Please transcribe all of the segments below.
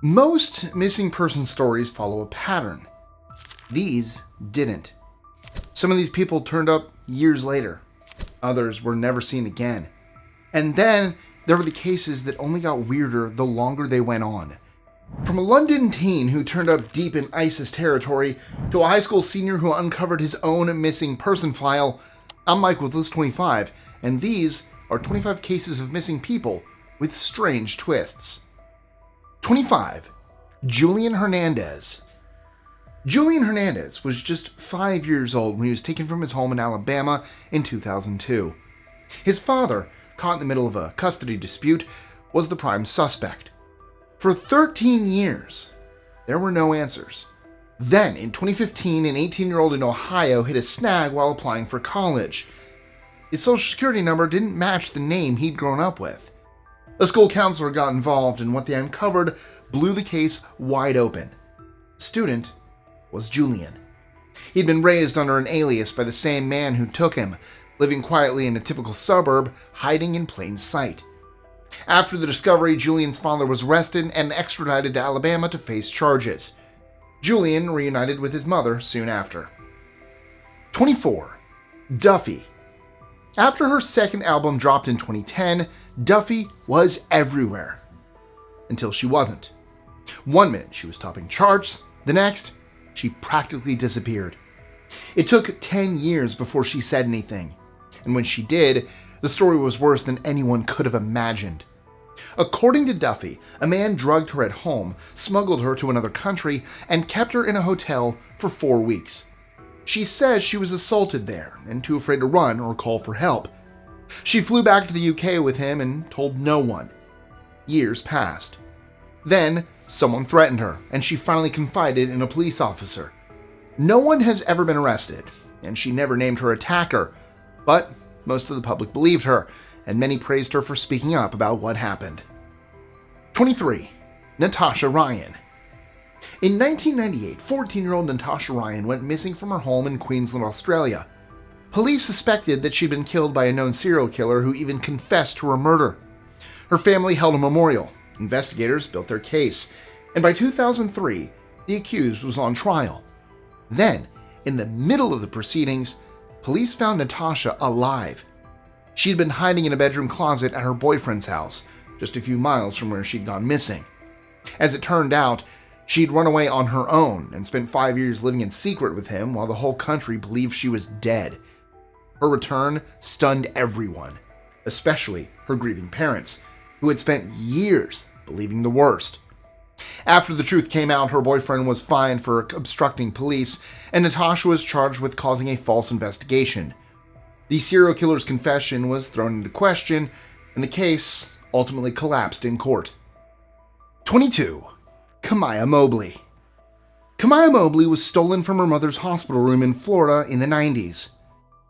Most missing person stories follow a pattern. These didn't. Some of these people turned up years later. Others were never seen again. And then there were the cases that only got weirder the longer they went on. From a London teen who turned up deep in ISIS territory to a high school senior who uncovered his own missing person file, I'm Mike with List 25, and these are 25 cases of missing people with strange twists. 25. Julian Hernandez. Julian Hernandez was just 5 years old when he was taken from his home in Alabama in 2002. His father, caught in the middle of a custody dispute, was the prime suspect. For 13 years, there were no answers. Then, in 2015, an 18-year-old in Ohio hit a snag while applying for college. His social security number didn't match the name he'd grown up with. A school counselor got involved, and what they uncovered blew the case wide open. The student was Julian. He'd been raised under an alias by the same man who took him, living quietly in a typical suburb, hiding in plain sight. After the discovery, Julian's father was arrested and extradited to Alabama to face charges. Julian reunited with his mother soon after. 24. Duffy. After her second album dropped in 2010, Duffy was everywhere. Until she wasn't. One minute she was topping charts, the next, she practically disappeared. It took 10 years before she said anything, and when she did, the story was worse than anyone could have imagined. According to Duffy, a man drugged her at home, smuggled her to another country, and kept her in a hotel for 4 weeks. She says she was assaulted there and too afraid to run or call for help. She flew back to the UK with him and told no one. Years passed. Then, someone threatened her, and she finally confided in a police officer. No one has ever been arrested, and she never named her attacker, but most of the public believed her, and many praised her for speaking up about what happened. 23. Natasha Ryan. In 1998, 14-year-old Natasha Ryan went missing from her home in Queensland, Australia. Police suspected that she'd been killed by a known serial killer who even confessed to her murder. Her family held a memorial. Investigators built their case, and by 2003, the accused was on trial. Then, in the middle of the proceedings, police found Natasha alive. She'd been hiding in a bedroom closet at her boyfriend's house, just a few miles from where she'd gone missing. As it turned out, she'd run away on her own and spent 5 years living in secret with him while the whole country believed she was dead. Her return stunned everyone, especially her grieving parents, who had spent years believing the worst. After the truth came out, her boyfriend was fined for obstructing police, and Natasha was charged with causing a false investigation. The serial killer's confession was thrown into question, and the case ultimately collapsed in court. 22. Kamaya Mobley. Kamaya Mobley was stolen from her mother's hospital room in Florida in the 90s.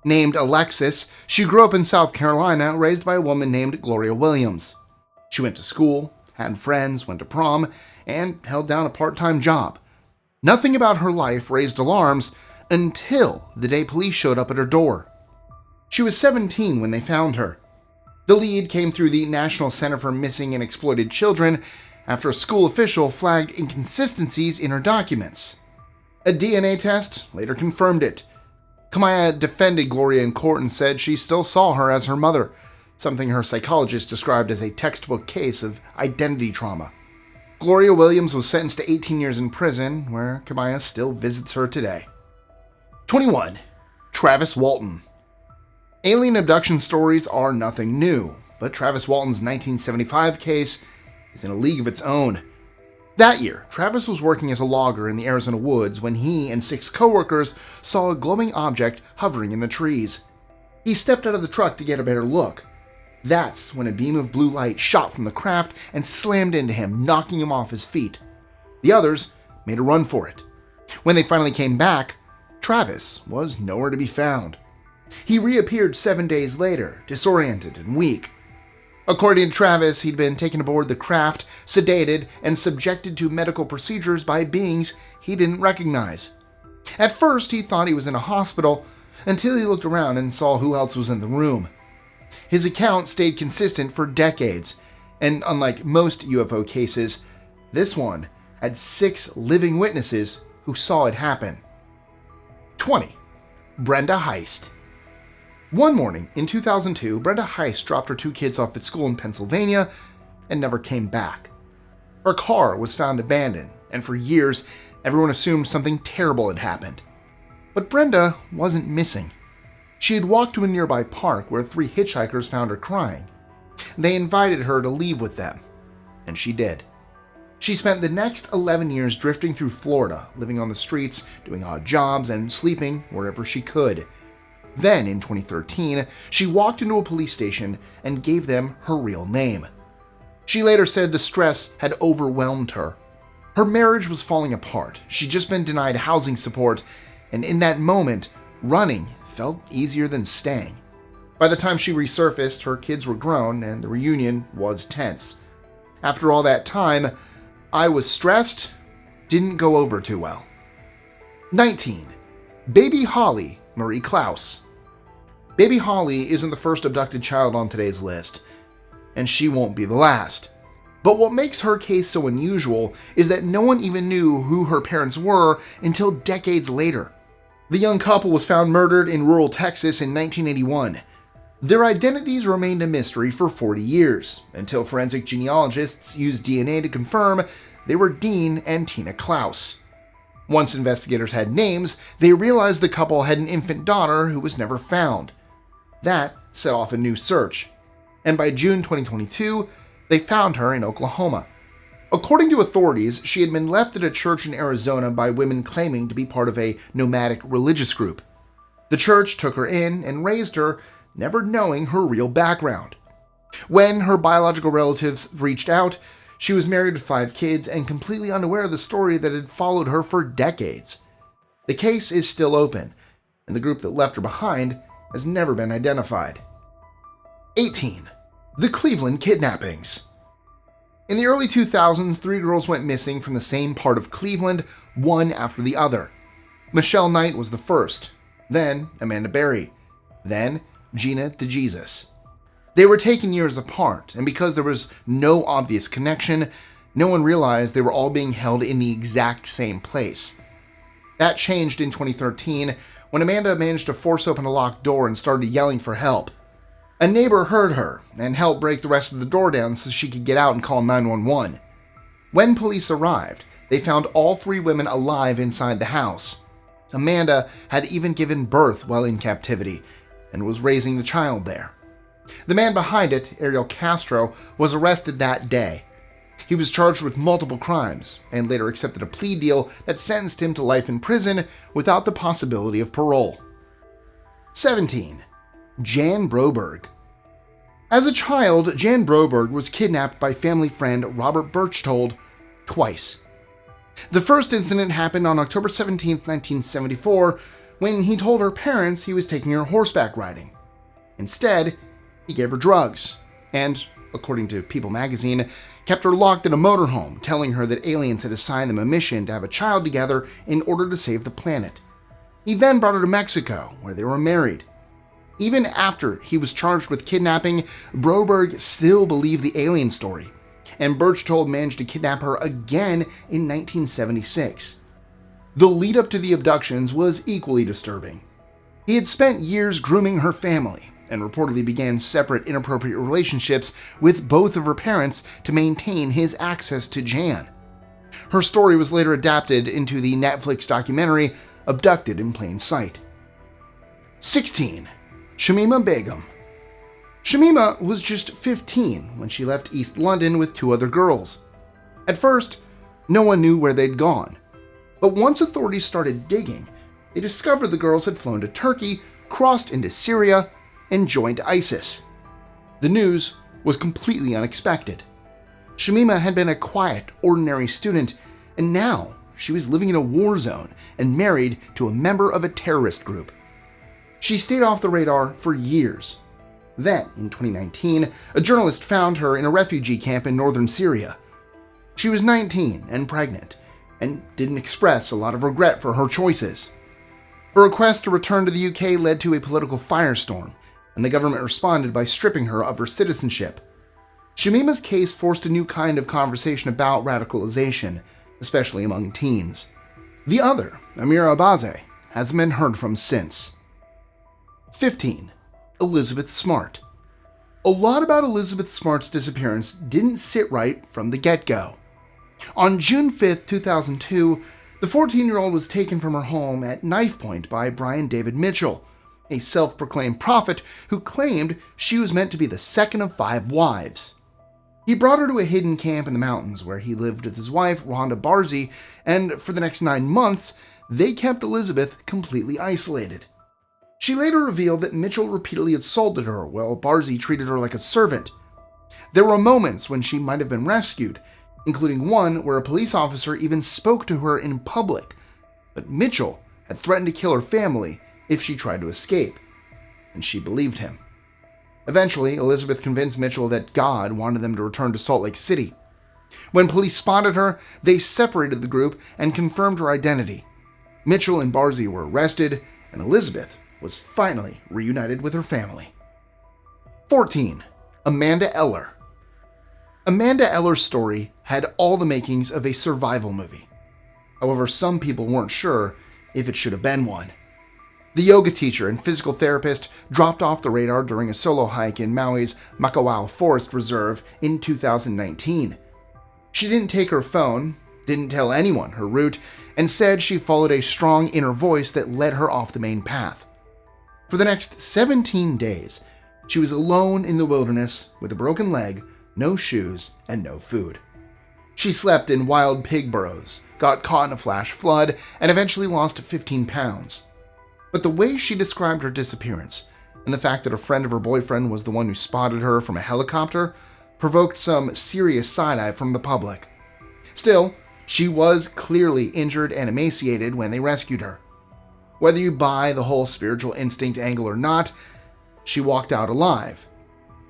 Named Alexis, she grew up in South Carolina, raised by a woman named Gloria Williams. She went to school, had friends, went to prom, and held down a part-time job. Nothing about her life raised alarms until the day police showed up at her door. She was 17 when they found her. The lead came through the National Center for Missing and Exploited Children after a school official flagged inconsistencies in her documents. A DNA test later confirmed it. Kamaya defended Gloria in court and said she still saw her as her mother, something her psychologist described as a textbook case of identity trauma. Gloria Williams was sentenced to 18 years in prison, where Kamaya still visits her today. 21. Travis Walton. Alien abduction stories are nothing new, but Travis Walton's 1975 case is in a league of its own. That year, Travis was working as a logger in the Arizona woods when he and 6 coworkers saw a glowing object hovering in the trees. He stepped out of the truck to get a better look. That's when a beam of blue light shot from the craft and slammed into him, knocking him off his feet. The others made a run for it. When they finally came back, Travis was nowhere to be found. He reappeared 7 days later, disoriented and weak. According to Travis, he'd been taken aboard the craft, sedated, and subjected to medical procedures by beings he didn't recognize. At first, he thought he was in a hospital, until he looked around and saw who else was in the room. His account stayed consistent for decades, and unlike most UFO cases, This one had 6 living witnesses who saw it happen. 20. Brenda Heist. One morning in 2002, Brenda Heist dropped her 2 kids off at school in Pennsylvania and never came back. Her car was found abandoned, and for years, everyone assumed something terrible had happened. But Brenda wasn't missing. She had walked to a nearby park where 3 hitchhikers found her crying. They invited her to leave with them, and she did. She spent the next 11 years drifting through Florida, living on the streets, doing odd jobs, and sleeping wherever she could. Then, in 2013, she walked into a police station and gave them her real name. She later said the stress had overwhelmed her. Her marriage was falling apart. She'd just been denied housing support, and in that moment, running felt easier than staying. By the time she resurfaced, her kids were grown, and the reunion was tense. After all that time, I was stressed, didn't go over too well. 19. Baby Holly Marie Klaus. Baby Holly isn't the first abducted child on today's list, and she won't be the last. But what makes her case so unusual is that no one even knew who her parents were until decades later. The young couple was found murdered in rural Texas in 1981. Their identities remained a mystery for 40 years, until forensic genealogists used DNA to confirm they were Dean and Tina Klaus. Once investigators had names, they realized the couple had an infant daughter who was never found. That set off a new search, and by June 2022, they found her in Oklahoma. According to authorities, she had been left at a church in Arizona by women claiming to be part of a nomadic religious group. The church took her in and raised her, never knowing her real background. When her biological relatives reached out, she was married with 5 kids and completely unaware of the story that had followed her for decades. The case is still open, and the group that left her behind has never been identified. 18. The Cleveland Kidnappings. In the early 2000s, 3 girls went missing from the same part of Cleveland, one after the other. Michelle Knight was the first, then Amanda Berry, then Gina DeJesus. They were taken years apart, and because there was no obvious connection, no one realized they were all being held in the exact same place. That changed in 2013 when Amanda managed to force open a locked door and started yelling for help. A neighbor heard her and helped break the rest of the door down so she could get out and call 911. When police arrived, they found all 3 women alive inside the house. Amanda had even given birth while in captivity and was raising the child there. The man behind it, Ariel Castro, was arrested that day. He was charged with multiple crimes and later accepted a plea deal that sentenced him to life in prison without the possibility of parole. 17. Jan Broberg. As a child, Jan Broberg was kidnapped by family friend Robert Berchtold twice. The first incident happened on October 17, 1974, when he told her parents he was taking her horseback riding. Instead, he gave her drugs, and, according to People magazine, kept her locked in a motorhome, telling her that aliens had assigned them a mission to have a child together in order to save the planet. He then brought her to Mexico, where they were married. Even after he was charged with kidnapping, Broberg still believed the alien story, and Berchtold managed to kidnap her again in 1976. The lead-up to the abductions was equally disturbing. He had spent years grooming her family, and reportedly began separate inappropriate relationships with both of her parents to maintain his access to Jan. Her story was later adapted into the Netflix documentary Abducted in Plain Sight. 16. Sheima Beum. Sheima was just 15 when she left East London with 2 other girls. At first, no one knew where they'd gone. But once authorities started digging, they discovered the girls had flown to Turkey, crossed into Syria, and joined ISIS. The news was completely unexpected. Sheima had been a quiet, ordinary student, and now she was living in a war zone and married to a member of a terrorist group. She stayed off the radar for years. Then, in 2019, a journalist found her in a refugee camp in northern Syria. She was 19 and pregnant, and didn't express a lot of regret for her choices. Her request to return to the UK led to a political firestorm, and the government responded by stripping her of her citizenship. Shemima's case forced a new kind of conversation about radicalization, especially among teens. The other, Amira Abaze, hasn't been heard from since. 15. Elizabeth Smart. A lot about Elizabeth Smart's disappearance didn't sit right from the get-go. On June 5, 2002, the 14-year-old was taken from her home at knife point by Brian David Mitchell, a self-proclaimed prophet who claimed she was meant to be the second of 5 wives. He brought her to a hidden camp in the mountains where he lived with his wife, Rhonda Barzy, and for the next 9 months, they kept Elizabeth completely isolated. She later revealed that Mitchell repeatedly assaulted her while Barzy treated her like a servant. There were moments when she might have been rescued, including one where a police officer even spoke to her in public, but Mitchell had threatened to kill her family if she tried to escape, and she believed him. Eventually, Elizabeth convinced Mitchell that God wanted them to return to Salt Lake City. When police spotted her, they separated the group and confirmed her identity. Mitchell and Barzy were arrested, and Elizabeth was finally reunited with her family. 14. Amanda Eller. Amanda Eller's story had all the makings of a survival movie. However, some people weren't sure if it should have been one. The yoga teacher and physical therapist dropped off the radar during a solo hike in Maui's Makawao Forest Reserve in 2019. She didn't take her phone, didn't tell anyone her route, and said she followed a strong inner voice that led her off the main path. For the next 17 days, she was alone in the wilderness with a broken leg, no shoes, and no food. She slept in wild pig burrows, got caught in a flash flood, and eventually lost 15 pounds. But the way she described her disappearance, and the fact that a friend of her boyfriend was the one who spotted her from a helicopter, provoked some serious side-eye from the public. Still, she was clearly injured and emaciated when they rescued her. Whether you buy the whole spiritual instinct angle or not, she walked out alive,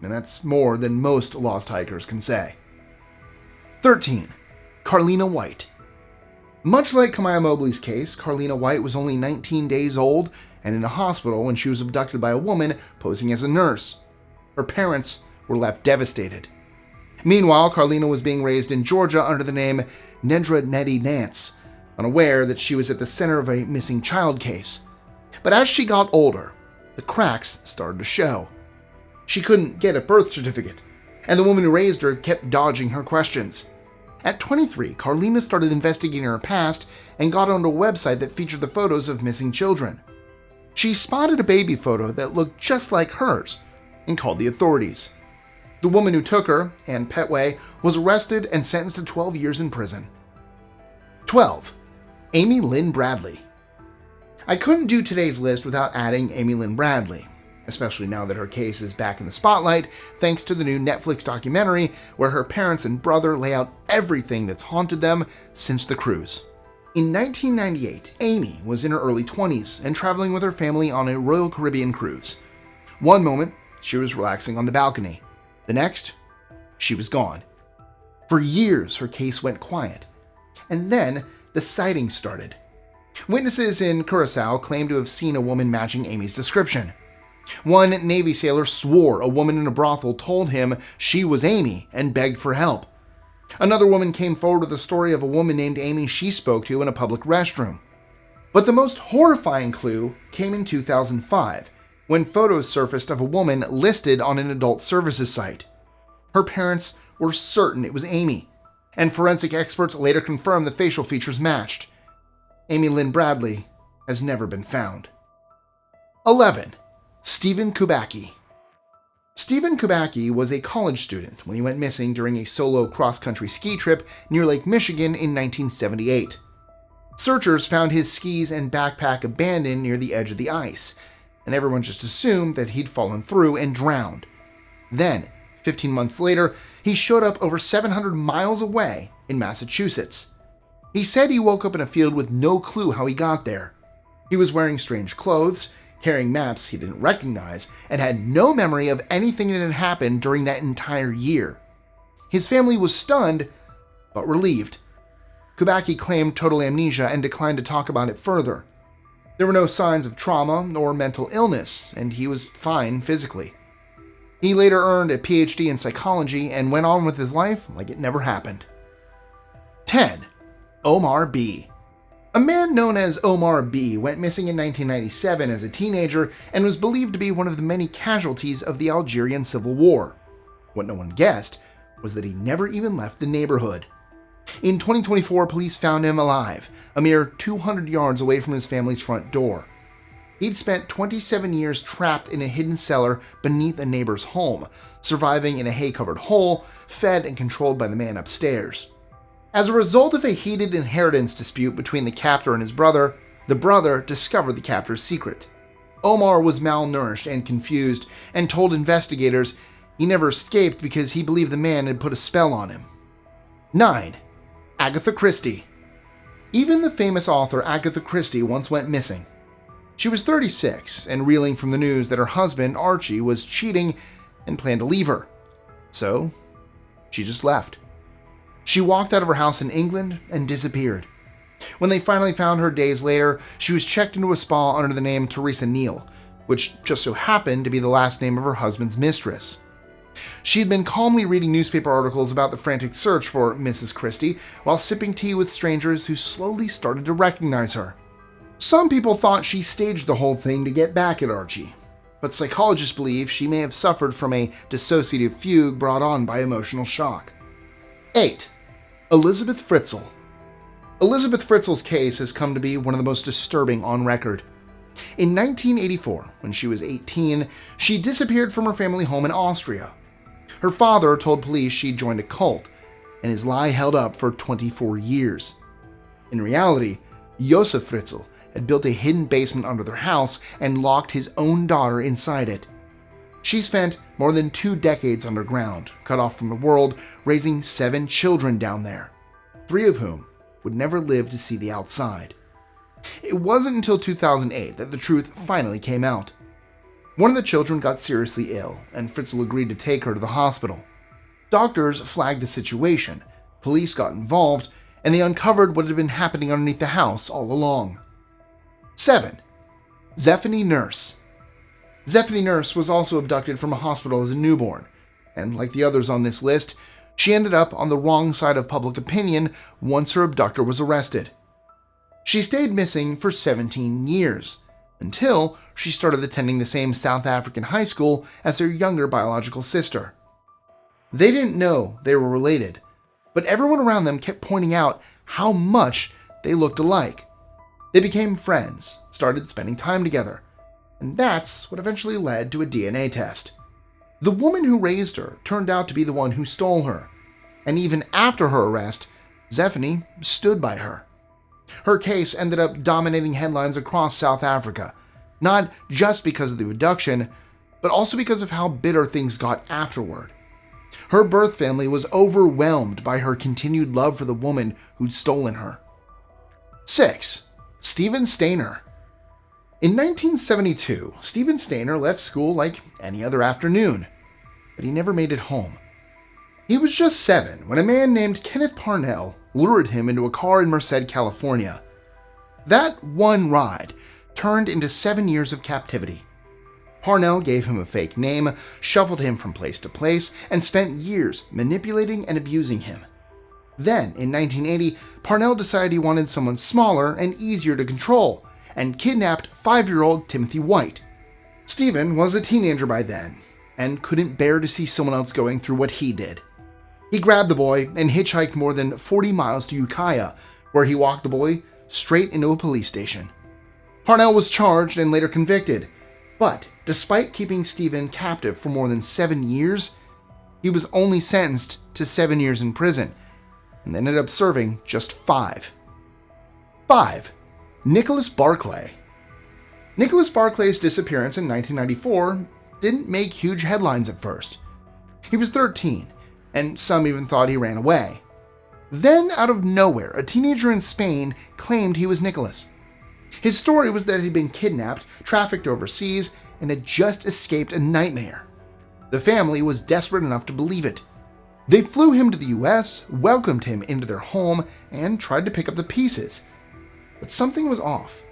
and that's more than most lost hikers can say. 13. Carlina White. Much like Kamaya Mobley's case, Carlina White was only 19 days old and in a hospital when she was abducted by a woman posing as a nurse. Her parents were left devastated. Meanwhile, Carlina was being raised in Georgia under the name Nedra Nettie Nance, unaware that she was at the center of a missing child case. But as she got older, the cracks started to show. She couldn't get a birth certificate, and the woman who raised her kept dodging her questions. At 23, Carlina started investigating her past and got onto a website that featured the photos of missing children. She spotted a baby photo that looked just like hers and called the authorities. The woman who took her, Ann Petway, was arrested and sentenced to 12 years in prison. 12. Amy Lynn Bradley. I couldn't do today's list without adding Amy Lynn Bradley, especially now that her case is back in the spotlight thanks to the new Netflix documentary where her parents and brother lay out everything that's haunted them since the cruise. In 1998, Amy was in her early 20s and traveling with her family on a Royal Caribbean cruise. One moment, she was relaxing on the balcony. The next, she was gone. For years, her case went quiet. And then, the sightings started. Witnesses in Curacao claimed to have seen a woman matching Amy's description. One Navy sailor swore a woman in a brothel told him she was Amy and begged for help. Another woman came forward with a story of a woman named Amy she spoke to in a public restroom. But the most horrifying clue came in 2005, when photos surfaced of a woman listed on an adult services site. Her parents were certain it was Amy, and forensic experts later confirmed the facial features matched. Amy Lynn Bradley has never been found. 11. Stephen Kubaki. Stephen Kubaki was a college student when he went missing during a solo cross-country ski trip near Lake Michigan in 1978. Searchers found his skis and backpack abandoned near the edge of the ice, and everyone just assumed that he'd fallen through and drowned. Then, 15 months later, he showed up over 700 miles away in Massachusetts. He said he woke up in a field with no clue how he got there. He was wearing strange clothes, carrying maps he didn't recognize, and had no memory of anything that had happened during that entire year. His family was stunned, but relieved. Kubaki claimed total amnesia and declined to talk about it further. There were no signs of trauma or mental illness, and he was fine physically. He later earned a PhD in psychology and went on with his life like it never happened. 10. Omar B. A man known as Omar B went missing in 1997 as a teenager and was believed to be one of the many casualties of the Algerian Civil War. What no one guessed was that he never even left the neighborhood. In 2024, police found him alive, a mere 200 yards away from his family's front door. He'd spent 27 years trapped in a hidden cellar beneath a neighbor's home, surviving in a hay-covered hole, fed and controlled by the man upstairs. As a result of a heated inheritance dispute between the captor and his brother, the brother discovered the captor's secret. Omar was malnourished and confused, and told investigators he never escaped because he believed the man had put a spell on him. 9. Agatha Christie. Even the famous author Agatha Christie once went missing. She was 36 and reeling from the news that her husband, Archie, was cheating and planned to leave her. So, she just left. She walked out of her house in England and disappeared. When they finally found her days later, she was checked into a spa under the name Teresa Neal, which just so happened to be the last name of her husband's mistress. She had been calmly reading newspaper articles about the frantic search for Mrs. Christie while sipping tea with strangers who slowly started to recognize her. Some people thought she staged the whole thing to get back at Archie, but psychologists believe she may have suffered from a dissociative fugue brought on by emotional shock. 8. Elizabeth Fritzell. Elizabeth Fritzell's case has come to be one of the most disturbing on record. In 1984, when she was 18, she disappeared from her family home in Austria. Her father told police she'd joined a cult, and his lie held up for 24 years. In reality, Josef Fritzell had built a hidden basement under their house and locked his own daughter inside it. She spent more than 2 decades underground, cut off from the world, raising 7 children down there, 3 of whom would never live to see the outside. It wasn't until 2008 that the truth finally came out. One of the children got seriously ill, and Fritzell agreed to take her to the hospital. Doctors flagged the situation, police got involved, and they uncovered what had been happening underneath the house all along. 7. Zephanie Nurse. Zephanie Nurse was also abducted from a hospital as a newborn, and like the others on this list, she ended up on the wrong side of public opinion once her abductor was arrested. She stayed missing for 17 years, until she started attending the same South African high school as her younger biological sister. They didn't know they were related, but everyone around them kept pointing out how much they looked alike. They became friends, started spending time together, and that's what eventually led to a DNA test. The woman who raised her turned out to be the one who stole her, and even after her arrest, Zephanie stood by her. Her case ended up dominating headlines across South Africa, not just because of the abduction, but also because of how bitter things got afterward. Her birth family was overwhelmed by her continued love for the woman who'd stolen her. 6. Stephen Stainer. In 1972, Stephen Stainer left school like any other afternoon, but he never made it home. He was just 7 when a man named Kenneth Parnell lured him into a car in Merced, California. That one ride turned into 7 years of captivity. Parnell gave him a fake name, shuffled him from place to place, and spent years manipulating and abusing him. Then, in 1980, Parnell decided he wanted someone smaller and easier to control, and kidnapped 5-year-old Timothy White. Stephen was a teenager by then, and couldn't bear to see someone else going through what he did. He grabbed the boy and hitchhiked more than 40 miles to Ukiah, where he walked the boy straight into a police station. Parnell was charged and later convicted, but despite keeping Stephen captive for more than 7 years, he was only sentenced to 7 years in prison, and ended up serving just 5. 5. Nicholas Barclay. Nicholas Barclay's disappearance in 1994 didn't make huge headlines at first. He was 13, and some even thought he ran away. Then, out of nowhere, a teenager in Spain claimed he was Nicholas. His story was that he'd been kidnapped, trafficked overseas, and had just escaped a nightmare. The family was desperate enough to believe it. They flew him to the US, welcomed him into their home, and tried to pick up the pieces. But something was off.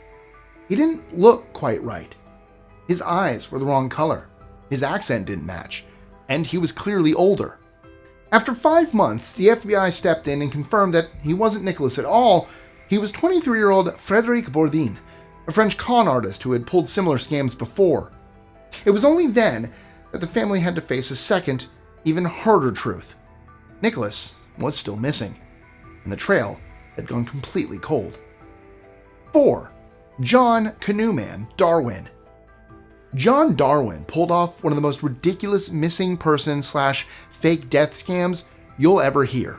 He didn't look quite right. His eyes were the wrong color. His accent didn't match. and he was clearly older. After 5 months, the FBI stepped in and confirmed that he wasn't Nicholas at all. He was 23-year-old Frédéric Bourdin, a French con artist who had pulled similar scams before. It was only then that the family had to face a second, even harder truth. Nicholas was still missing, and the trail had gone completely cold. 4. John Canoeman Darwin. John Darwin pulled off one of the most ridiculous missing person / fake death scams you'll ever hear.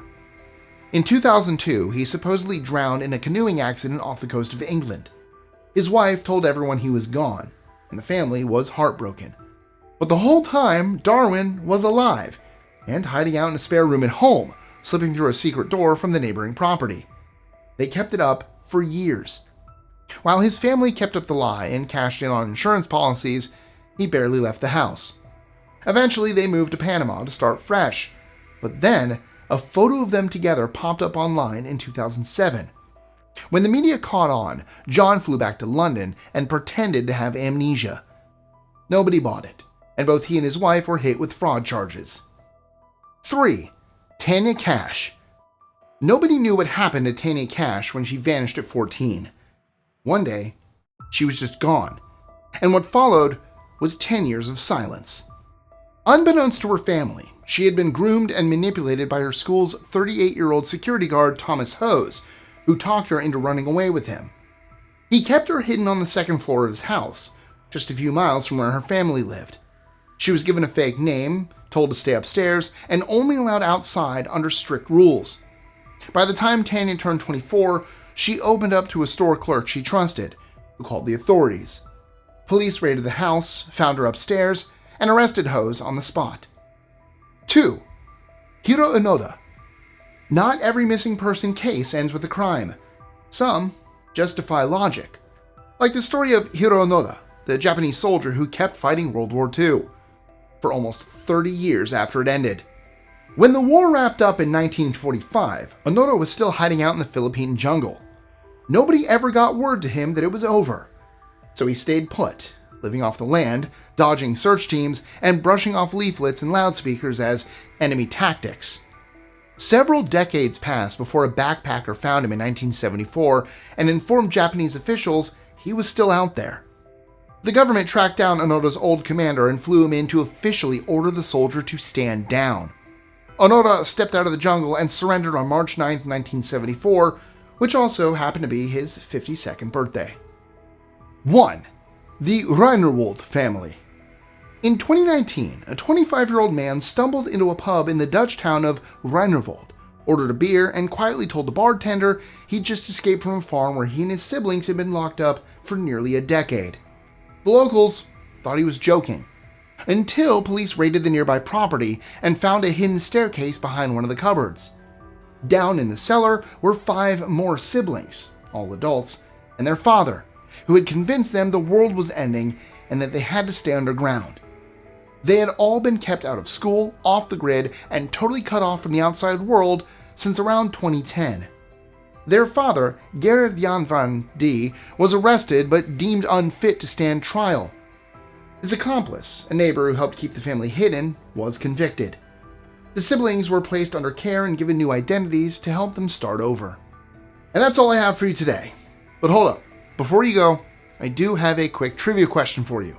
In 2002, he supposedly drowned in a canoeing accident off the coast of England. His wife told everyone he was gone, and the family was heartbroken. But the whole time, Darwin was alive and hiding out in a spare room at home, slipping through a secret door from the neighboring property. They kept it up for years. While his family kept up the lie and cashed in on insurance policies, he barely left the house. Eventually, they moved to Panama to start fresh, but then a photo of them together popped up online in 2007. When the media caught on, John flew back to London and pretended to have amnesia. Nobody bought it, and both he and his wife were hit with fraud charges. 3. Tene Cash. Nobody knew what happened to Tene Cash when she vanished at 14. One day, she was just gone, and what followed was 10 years of silence. Unbeknownst to her family, she had been groomed and manipulated by her school's 38-year-old security guard Thomas Hose, who talked her into running away with him. He kept her hidden on the second floor of his house, just a few miles from where her family lived. She was given a fake name, told to stay upstairs, and only allowed outside under strict rules. By the time Tanya turned 24, she opened up to a store clerk she trusted, who called the authorities. Police raided the house, found her upstairs, and arrested Hose on the spot. 2. Hiro Anoda. Not every missing person case ends with a crime. Some just defy logic. Like the story of Hiro Anoda, the Japanese soldier who kept fighting World War II, for almost 30 years after it ended. When the war wrapped up in 1945, Anoda was still hiding out in the Philippine jungle. Nobody ever got word to him that it was over. So he stayed put, living off the land, dodging search teams, and brushing off leaflets and loudspeakers as enemy tactics. Several decades passed before a backpacker found him in 1974 and informed Japanese officials he was still out there. The government tracked down Anoda's old commander and flew him in to officially order the soldier to stand down. Anoda stepped out of the jungle and surrendered on March 9, 1974, which also happened to be his 52nd birthday. 1. The Rhinerald Family. In 2019, a 25-year-old man stumbled into a pub in the Dutch town of Rhinerald, ordered a beer, and quietly told the bartender he'd just escaped from a farm where he and his siblings had been locked up for nearly a decade. The locals thought he was joking, until police raided the nearby property and found a hidden staircase behind one of the cupboards. Down in the cellar were 5 more siblings, all adults, and their father, who had convinced them the world was ending and that they had to stay underground. They had all been kept out of school, off the grid, and totally cut off from the outside world since around 2010. Their father, Gerard Jan van D, was arrested but deemed unfit to stand trial. His accomplice, a neighbor who helped keep the family hidden, was convicted. The siblings were placed under care and given new identities to help them start over. And that's all I have for you today. But hold up, before you go, I do have a quick trivia question for you.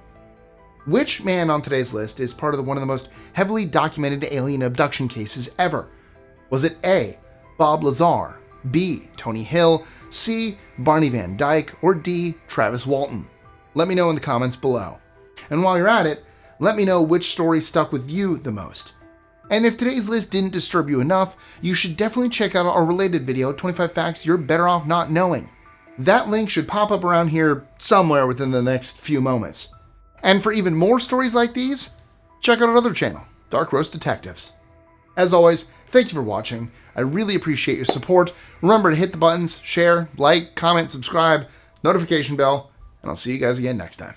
Which man on today's list is part of one of the most heavily documented alien abduction cases ever? Was it A, Bob Lazar, B, Tony Hill, C, Barney Van Dyke, or D, Travis Walton? Let me know in the comments below. And while you're at it, let me know which story stuck with you the most. And if today's list didn't disturb you enough, you should definitely check out our related video, 25 Facts You're Better Off Not Knowing. That link should pop up around here somewhere within the next few moments. And for even more stories like these, check out our other channel, Dark Roast Detectives. As always, thank you for watching. I really appreciate your support. Remember to hit the buttons, share, like, comment, subscribe, notification bell, and I'll see you guys again next time.